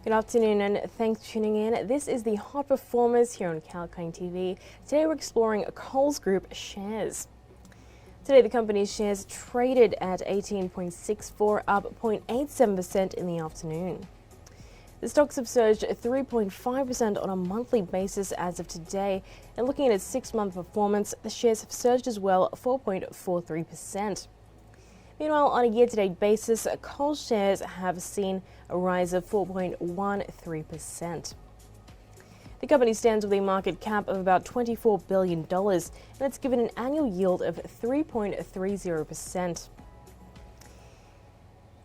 Good afternoon and thanks for tuning in. This is the Hot Performers here on Kalkine TV. Today we're exploring Coles Group shares. Today the company's shares traded at 18.64, up 0.87% in the afternoon. The stocks have surged 3.5% on a monthly basis as of today, and looking at its 6-month performance, the shares have surged as well 4.43%. Meanwhile, on a year-to-date basis, Coles shares have seen a rise of 4.13%. The company stands with a market cap of about $24 billion, and it's given an annual yield of 3.30%.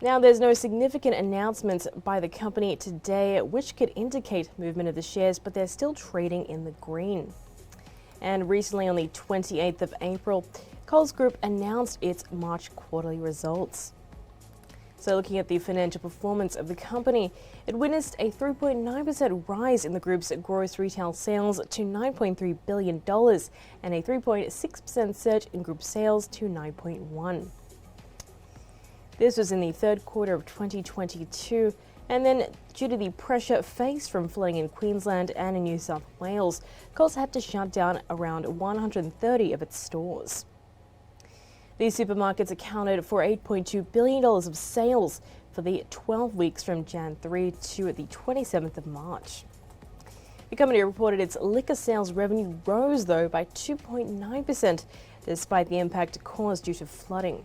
Now, there's no significant announcements by the company today, which could indicate movement of the shares, but they're still trading in the green. And recently, on the 28th of April, Coles Group announced its March quarterly results. So looking at the financial performance of the company, it witnessed a 3.9% rise in the group's gross retail sales to $9.3 billion and a 3.6% surge in group sales to $9.1. This was in the third quarter of 2022, and then due to the pressure faced from flooding in Queensland and in New South Wales, Coles had to shut down around 130 of its stores. These supermarkets accounted for $8.2 billion of sales for the 12 weeks from Jan 3 to the 27th of March. The company reported its liquor sales revenue rose, though, by 2.9%, despite the impact caused due to flooding.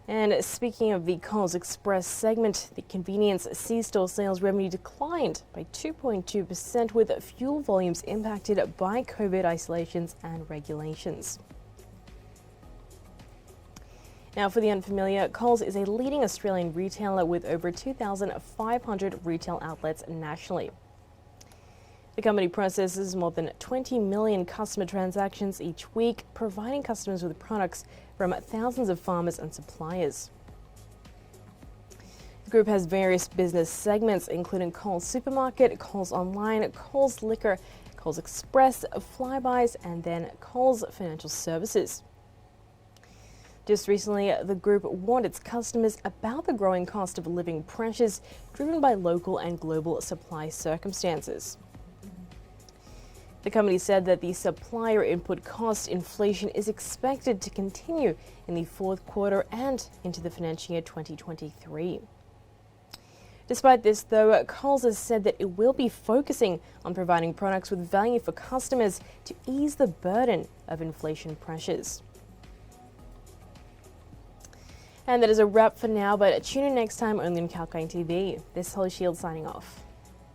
And speaking of the Coles Express segment, the convenience C-store sales revenue declined by 2.2%, with fuel volumes impacted by COVID isolations and regulations. Now, for the unfamiliar, Coles is a leading Australian retailer with over 2,500 retail outlets nationally. The company processes more than 20 million customer transactions each week, providing customers with products from thousands of farmers and suppliers. The group has various business segments, including Coles Supermarket, Coles Online, Coles Liquor, Coles Express, Flybys, and then Coles Financial Services. Just recently, the group warned its customers about the growing cost of living pressures driven by local and global supply circumstances. The company said that the supplier input cost inflation is expected to continue in the fourth quarter and into the financial year 2023. Despite this, though, Coles has said that it will be focusing on providing products with value for customers to ease the burden of inflation pressures. And that is a wrap for now, but tune in next time only on Kalkine TV. This is Holly Shield signing off.